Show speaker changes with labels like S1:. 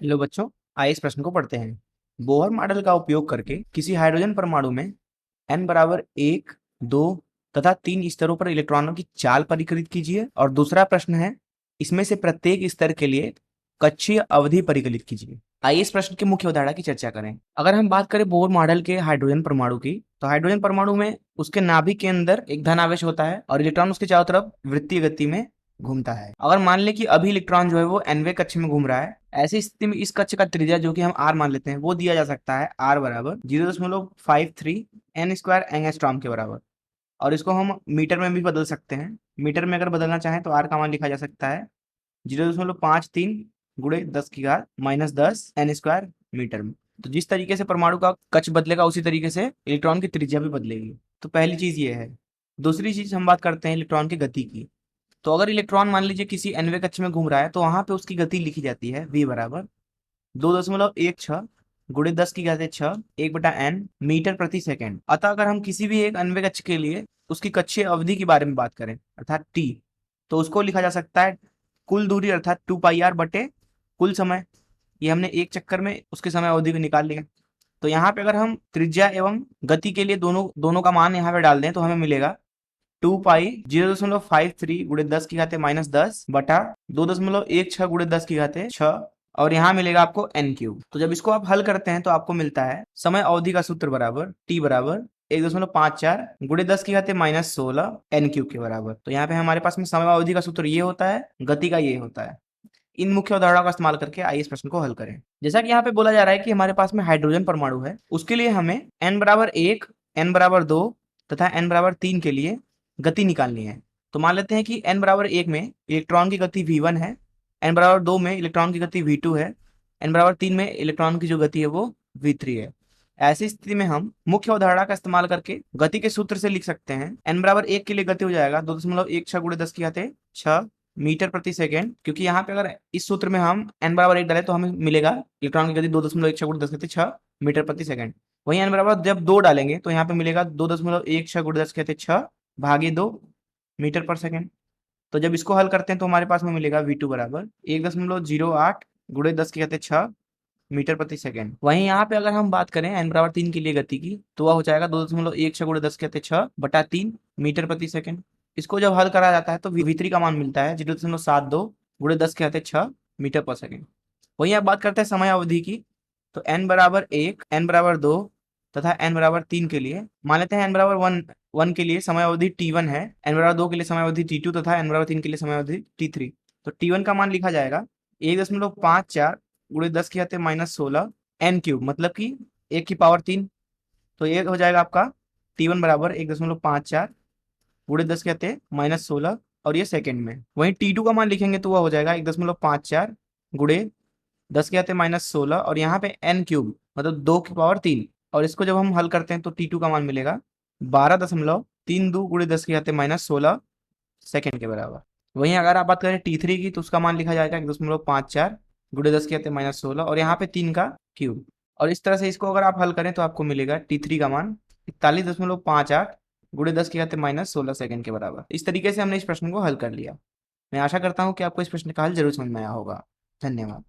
S1: Hello बच्चों, आइए इस प्रश्न को पढ़ते हैं। बोहर मॉडल का उपयोग करके किसी हाइड्रोजन परमाणु में n बराबर 1, 2 तथा 3 स्तरों पर इलेक्ट्रॉनों की चाल परिकलित कीजिए। और दूसरा प्रश्न है, इसमें से प्रत्येक स्तर के लिए कक्षीय अवधि परिकलित कीजिए। आइए इस प्रश्न की मुख्य अवधारणा की चर्चा करें। अगर हम बात करें बोहर मॉडल के हाइड्रोजन परमाणु की, तो हाइड्रोजन परमाणु में उसके नाभिक के अंदर एक धन आवेश होता है और इलेक्ट्रॉन उसके चारों तरफ वृत्तीय गति में घूमता है। अगर मान लें कि अभी इलेक्ट्रॉन जो है वो nवें कक्ष में घूम रहा है, ऐसी स्थिति में इस कक्ष का त्रिज्या जो कि हम r मान लेते हैं वो दिया जा सकता है r बराबर 0.53 n स्क्वायर एंगस्ट्रॉम के बराबर। और इसको हम मीटर में भी बदल सकते हैं। मीटर में अगर बदलना चाहें तो r का मान लिखा जा सकता है 0.53 गुणे 10 की घात माइनस 10 n स्क्वायर मीटर में। तो जिस तरीके से परमाणु का कक्ष बदलेगा उसी तरीके से इलेक्ट्रॉन की त्रिज्या भी बदलेगी। तो पहली चीज ये है। दूसरी चीज हम बात करते हैं इलेक्ट्रॉन की गति की। तो अगर इलेक्ट्रॉन मान लीजिए किसी nवें कक्ष में घूम रहा है तो वहां पे उसकी गति लिखी जाती है v बराबर 2.16 गुणे 10 की घात 6 1/n मीटर प्रति सेकंड। अतः अगर हम किसी भी एक अन्वय कक्ष के लिए उसकी कक्षीय अवधि के बारे में बात करें अर्थात t, तो उसको लिखा जा सकता है कुल दूरी अर्थात 2πr बटे कुल समय। ये हमने एक चक्कर में उसके समय अवधि को निकाल लिया। तो यहाँ पे अगर हम त्रिज्या एवं गति के लिए दोनों दोनों का मान यहाँ पे डाल दें तो हमें मिलेगा 2 पाई 0.53 गुणे 10 की घाते माइनस 10 बटा 2.16 गुणे 10 की घाते 6। और यहाँ मिलेगा आपको n क्यूब। तो जब इसको आप हल करते हैं तो आपको मिलता है समय अवधि का सूत्र बराबर t बराबर 1.54 गुणे 10 की घाते माइनस 16 n क्यूब के बराबर। तो यहाँ पे हमारे पास में समय अवधि का सूत्र ये होता है, गति का ये होता है। इन मुख्य अवधारणा का इस्तेमाल करके आइए इस प्रश्न को हल करें। जैसा कि यहाँ पे बोला जा रहा है कि हमारे पास में हाइड्रोजन परमाणु है, उसके लिए हमें n बराबर 1, n बराबर 2 तथा n बराबर 3 के लिए गति निकालनी है। तो मान लेते हैं कि n बराबर 1 में इलेक्ट्रॉन की गति v1 है, n बराबर 2 में इलेक्ट्रॉन की गति v2 है, n बराबर 3 में इलेक्ट्रॉन की जो गति है वो v3 है। ऐसी स्थिति में हम मुख्य अवधारणा का इस्तेमाल करके गति के सूत्र से लिख सकते हैं। n बराबर 1 के लिए गति हो जाएगा 2.16 गुणे 10 की घाते 6 मीटर प्रति सेकंड, क्योंकि यहाँ पे अगर इस सूत्र में हम n बराबर 1 डालें तो हमें मिलेगा इलेक्ट्रॉन की गति 2.16 गुणे 10 की घाते 6 मीटर प्रति सेकंड। वहीं n बराबर जब 2 डालेंगे तो यहाँ पे मिलेगा 2.16 गुणे 10 की घाते 6 भागे 2 मीटर पर सेकंड। तो जब इसको हल करते हैं तो हमारे पास में मिलेगा v2 बराबर 1.08 गुणे 10 की घाते 6 मीटर प्रति सेकंड। वहीं यहाँ पे अगर हम बात करें n बराबर 3 के लिए गति की तो वह हो जाएगा 2.16 गुणे 10 की घाते 6 बटा 3 मीटर प्रति सेकंड। इसको जब हल करा जाता है तो v3 का मान मिलता है 0.72 गुणे 10 के घाते 6 मीटर पर सेकंड। वहीं आप बात करते हैं समय अवधि की। तो n बराबर 1, n बराबर 2 तथा n बराबर 3 के लिए मान लेते हैं n बराबर 1 के लिए समय अवधि t1 है, n बराबर 2 के लिए समय अवधि t2 तथा n बराबर 3 के लिए समय अवधि t3। तो t1 का मान लिखा जाएगा 1.54 गुणे 10 की घाते माइनस 16 n क्यूब, मतलब कि 1 की पावर 3। तो ये हो जाएगा आपका t1 बराबर 1.54 गुणे 10 के घाते माइनस 16 और ये सेकंड में। वहीं t2 का मान लिखेंगे तो वह हो जाएगा 1.54 गुणे 10 के घाते माइनस 16 और यहाँ पे n क्यूब मतलब 2 की पावर 3। और इसको जब हम हल करते हैं तो t2 का मान मिलेगा 12.32 गुणे 10 के घाते माइनस 16 सेकेंड के बराबर। वहीं अगर आप बात करें t3 की तो उसका मान लिखा जाएगा 1.54 गुणे 10 के घाते माइनस 16 और यहाँ पे 3 का क्यूब। और इस तरह से इसको अगर आप हल करें तो आपको मिलेगा t3 का मान 41.58 गुणे 10 के घाते माइनस 16 सेकंड के बराबर। इस तरीके से हमने इस प्रश्न को हल कर लिया। मैं आशा करता हूँ कि आपको इस प्रश्न का हल जरूर समझ में आया होगा। धन्यवाद।